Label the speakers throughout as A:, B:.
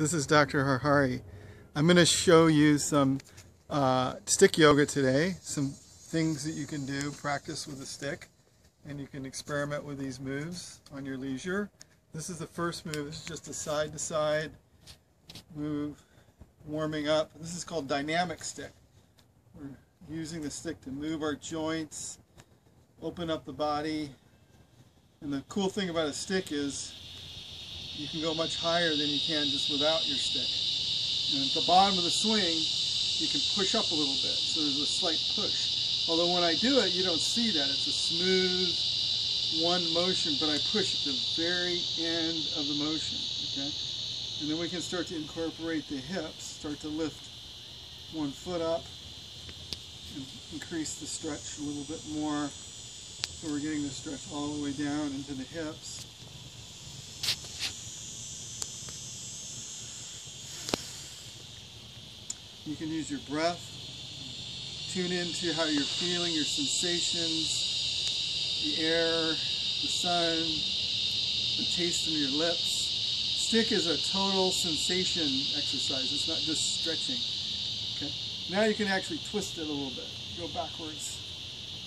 A: This is Dr. Har Hari. I'm going to show you some stick yoga today, some things that you can do, practice with a stick, and you can experiment with these moves on your leisure. This is the first move. This is just a side-to-side move, warming up. This is called dynamic stick. We're using the stick to move our joints, open up the body. And the cool thing about a stick is you can go much higher than you can just without your stick. And at the bottom of the swing, you can push up a little bit, so there's a slight push. Although when I do it, you don't see that. It's a smooth one motion, but I push at the very end of the motion, okay? And then we can start to incorporate the hips, start to lift one foot up, and increase the stretch a little bit more. So we're getting the stretch all the way down into the hips. You can use your breath, tune into how you're feeling, your sensations, the air, the sun, the taste in your lips. Stick is a total sensation exercise. It's not just stretching. Okay. Now you can actually twist it a little bit. Go backwards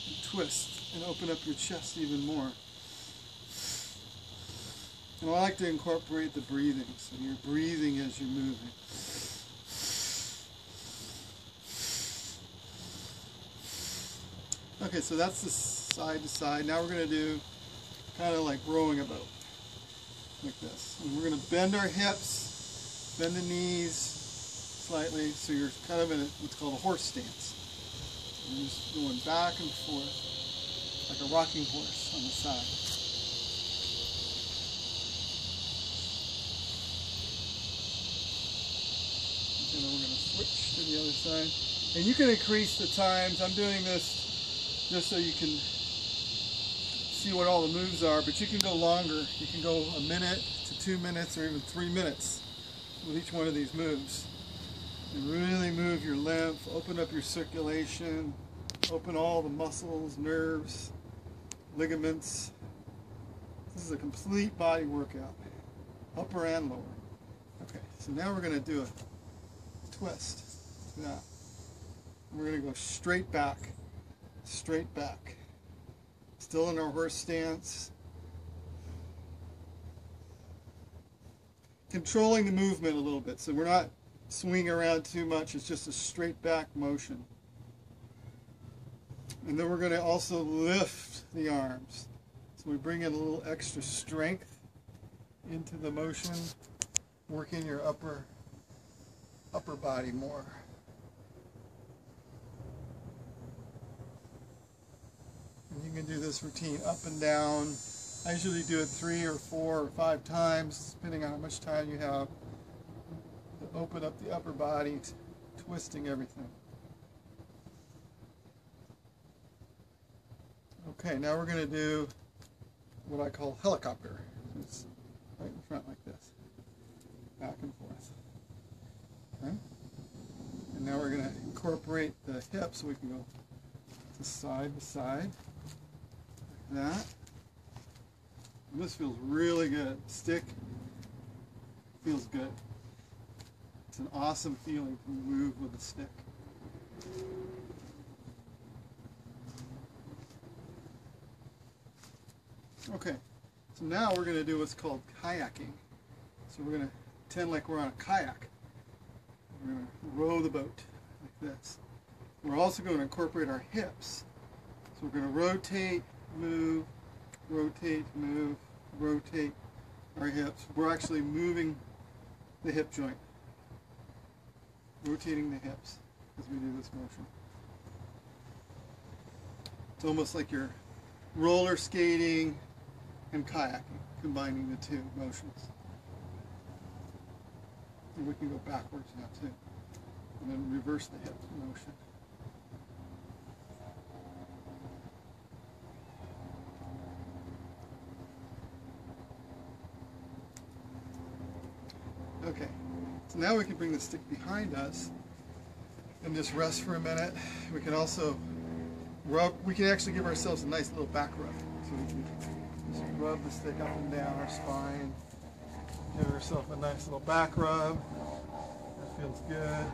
A: and twist and open up your chest even more. And I like to incorporate the breathing. So you're breathing as you're moving. Okay, so that's the side to side. Now we're going to do kind of like rowing a boat, like this. And we're going to bend our hips, bend the knees slightly, so you're kind of in what's called a horse stance. You're just going back and forth, like a rocking horse on the side. And then we're going to switch to the other side. And you can increase the times. I'm doing this just so you can see what all the moves are, but you can go longer. You can go a minute to 2 minutes or even 3 minutes with each one of these moves. And really move your lymph, open up your circulation, open all the muscles, nerves, ligaments. This is a complete body workout, upper and lower. Okay, so now we're going to do a twist. Yeah. We're going to go straight back. Straight back. Still in our horse stance. Controlling the movement a little bit, so we're not swinging around too much. It's just a straight back motion. And then we're going to also lift the arms. So we bring in a little extra strength into the motion, working your upper body more. You can do this routine up and down. I usually do it 3 or 4 or 5 times, depending on how much time you have, to open up the upper body, twisting everything. Okay, now we're going to do what I call helicopter. It's right in front like this, back and forth. Okay? And now we're going to incorporate the hips so we can go to side, that. And this feels really good. Stick feels good. It's an awesome feeling to move with a stick. Okay, so now we're going to do what's called kayaking. So we're going to pretend like we're on a kayak. We're going to row the boat like this. We're also going to incorporate our hips. So we're going to rotate, move, rotate, move, rotate our hips. We're actually moving the hip joint, rotating the hips as we do this motion. It's almost like you're roller skating and kayaking, combining the two motions. And we can go backwards now too, and then reverse the hip motion. Okay, so now we can bring the stick behind us and just rest for a minute. We can also rub, we can actually give ourselves a nice little back rub. So we can just rub the stick up and down our spine, Give yourself a nice little back rub. That feels good.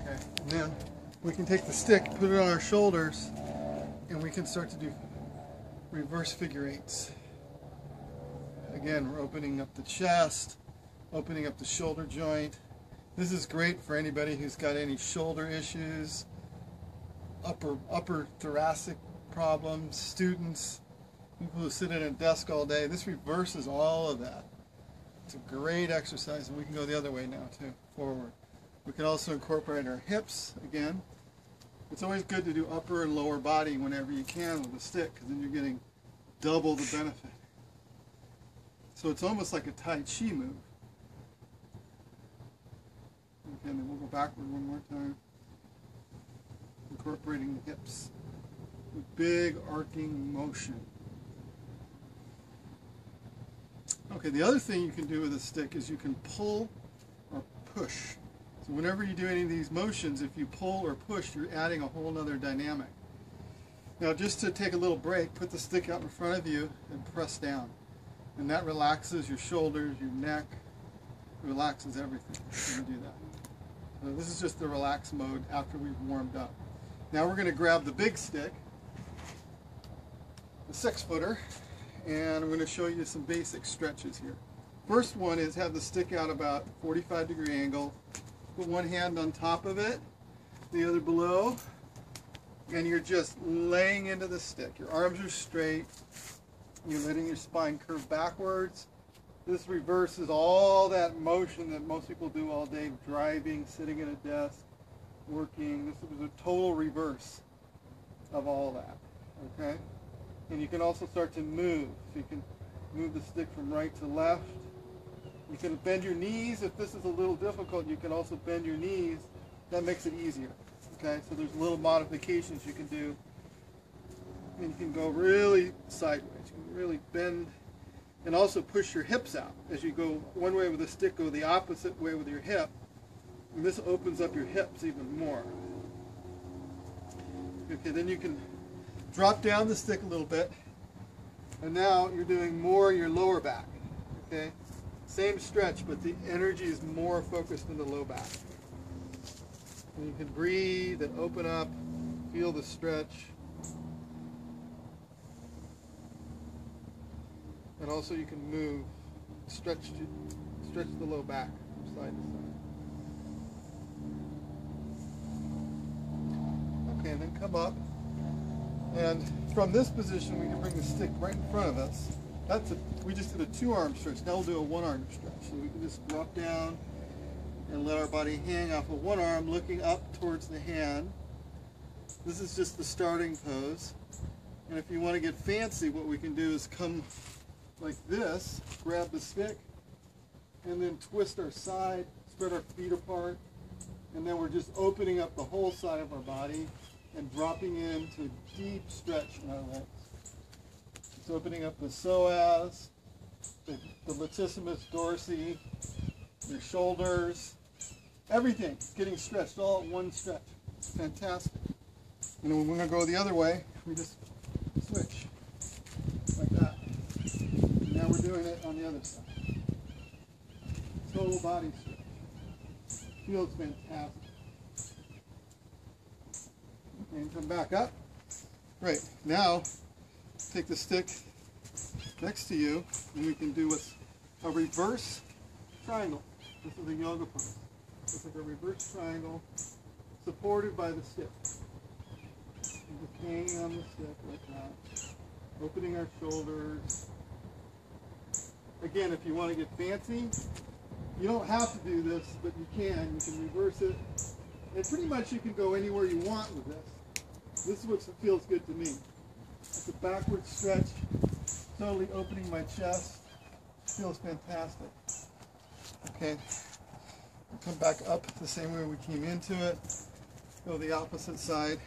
A: Okay, and then we can take the stick, put it on our shoulders, and we can start to do reverse figure eights. Again, we're opening up the chest, opening up the shoulder joint. This is great for anybody who's got any shoulder issues, upper thoracic problems, students, people who sit at a desk all day. This reverses all of that. It's a great exercise, and we can go the other way now too, forward. We can also incorporate our hips again. It's always good to do upper and lower body whenever you can with a stick, because then you're getting double the benefit. So it's almost like a Tai Chi move. Okay, and then we'll go backward one more time. Incorporating the hips with big arcing motion. Okay, the other thing you can do with a stick is you can pull or push. So whenever you do any of these motions, if you pull or push, you're adding a whole other dynamic. Now just to take a little break, put the stick out in front of you and press down. And that relaxes your shoulders, your neck, relaxes everything when you do that. So this is just the relax mode after we've warmed up. Now we're going to grab the big stick, the 6-footer, and I'm going to show you some basic stretches here. First one is have the stick out about 45-degree angle. Put one hand on top of it, the other below, and you're just laying into the stick. Your arms are straight. You're letting your spine curve backwards. This reverses all that motion that most people do all day, driving, sitting at a desk, working. This is a total reverse of all that, okay? And you can also start to move. So you can move the stick from right to left. You can bend your knees. If this is a little difficult, you can also bend your knees. That makes it easier, okay? So there's little modifications you can do. And you can go really sideways. You can really bend and also push your hips out. As you go one way with the stick, go the opposite way with your hip. And this opens up your hips even more. Okay, then you can drop down the stick a little bit. And now you're doing more your lower back. Okay? Same stretch, but the energy is more focused in the low back. And you can breathe and open up, feel the stretch. And also you can move, stretch the low back from side to side. Okay, and then come up. And from this position, we can bring the stick right in front of us. We just did a 2-arm stretch. Now we'll do a 1-arm stretch. So we can just drop down and let our body hang off of one arm, looking up towards the hand. This is just the starting pose. And if you want to get fancy, what we can do is come like this, grab the stick, and then twist our side, spread our feet apart, and then we're just opening up the whole side of our body and dropping into a deep stretch in our legs. It's opening up the psoas, the latissimus dorsi, your shoulders, everything getting stretched all at one stretch. It's fantastic. And then when we're going to go the other way, we just switch like that. And now we're doing it on the other side. Total body stretch. Feels fantastic. And come back up. Great. Now, take the stick next to you, and we can do a reverse triangle. This is a yoga pose. It's like a reverse triangle supported by the stick. Just hanging on the stick like that. Opening our shoulders. Again, if you want to get fancy, you don't have to do this, but you can. You can reverse it. And pretty much you can go anywhere you want with this. This is what feels good to me. It's a backward stretch, totally opening my chest. Feels fantastic. Okay, come back up the same way we came into it. Go the opposite side.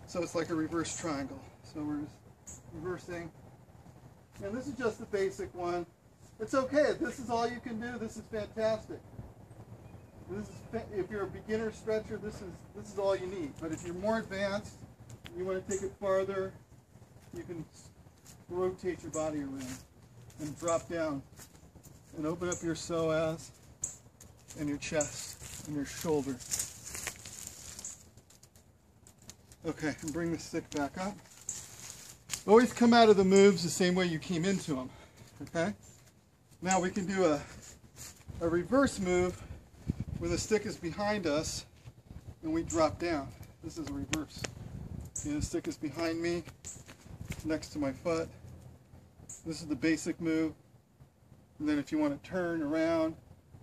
A: So it's like a reverse triangle. So we're just reversing. And this is just the basic one. It's okay. If this is all you can do, this is fantastic. If you're a beginner stretcher, this is all you need. But if you're more advanced, you want to take it farther, you can rotate your body around and drop down and open up your psoas and your chest and your shoulder. Okay, and bring the stick back up. Always come out of the moves the same way you came into them. Okay? Now we can do a reverse move where the stick is behind us and we drop down. This is a reverse. See, the stick is behind me, next to my foot. This is the basic move. And then if you want to turn around,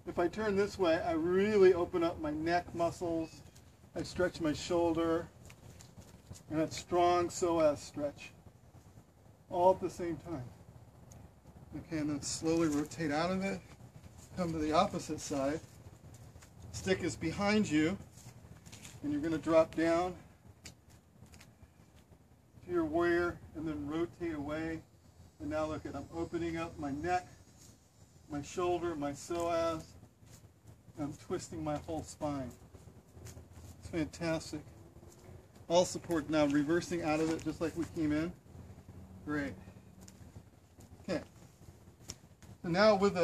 A: if I turn this way, I really open up my neck muscles. I stretch my shoulder, and that strong psoas stretch, all at the same time. Okay, and then slowly rotate out of it, come to the opposite side. Stick is behind you, and you're going to drop down to your warrior, and then rotate away. And now look at, I'm opening up my neck, my shoulder, my psoas. I'm twisting my whole spine. It's fantastic. All support now, reversing out of it just like we came in. Great. Okay. So now with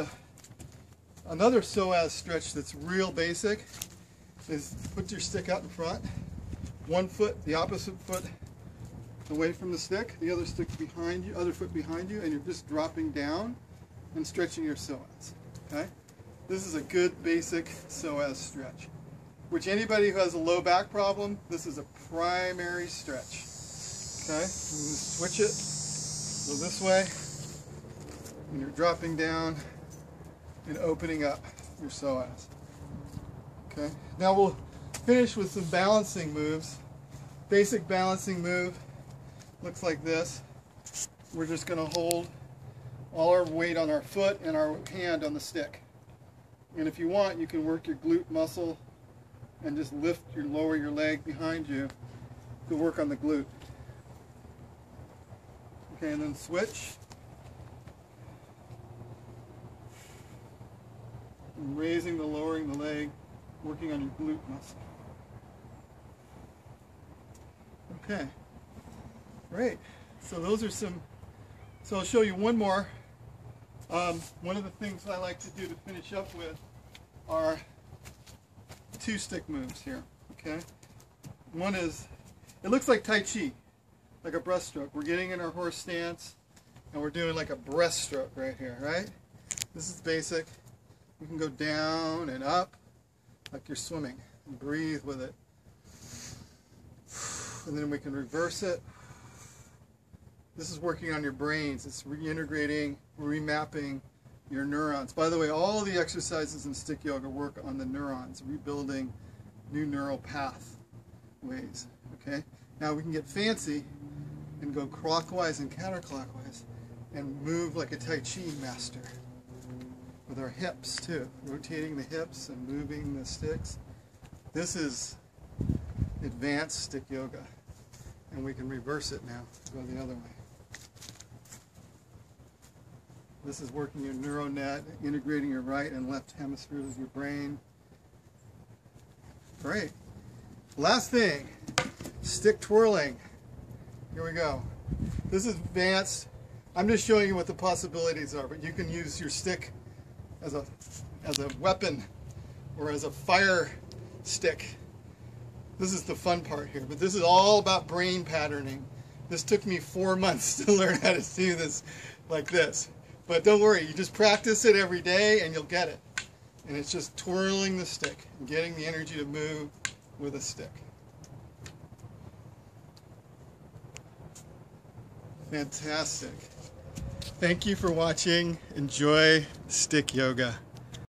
A: another psoas stretch that's real basic is put your stick out in front. One foot, the opposite foot away from the stick, the other stick behind you, other foot behind you, and you're just dropping down and stretching your psoas. Okay? This is a good basic psoas stretch. Which anybody who has a low back problem, this is a primary stretch. Okay? Switch it. Go this way. And you're dropping down and opening up your psoas. Okay? Now we'll finish with some balancing moves. Basic balancing move looks like this. We're just going to hold all our weight on our foot and our hand on the stick. And if you want, you can work your glute muscle and just lower your leg behind you to work on the glute. Okay, and then switch. And raising the, lowering the leg, working on your glute muscle. Okay, great. So those are some, so I'll show you one more. One of the things I like to do to finish up with are two stick moves here, okay? One is, it looks like Tai Chi, like a breaststroke. We're getting in our horse stance, and we're doing like a breaststroke right here, right? This is basic. You can go down and up like you're swimming, and breathe with it. And then we can reverse it. This is working on your brains. It's reintegrating, remapping your neurons. By the way, all the exercises in stick yoga work on the neurons, rebuilding new neural pathways. Okay? Now we can get fancy and go clockwise and counterclockwise and move like a Tai Chi master with our hips too, rotating the hips and moving the sticks. This is advanced stick yoga, and we can reverse it now to go the other way. This is working your neural net, integrating your right and left hemispheres of your brain. Great. Last thing, stick twirling. Here we go. This is advanced. I'm just showing you what the possibilities are, but you can use your stick as a weapon or as a fire stick. This is the fun part here, but this is all about brain patterning. This took me 4 months to learn how to do this like this. But don't worry, you just practice it every day and you'll get it. And it's just twirling the stick and getting the energy to move with a stick. Fantastic. Thank you for watching. Enjoy stick yoga.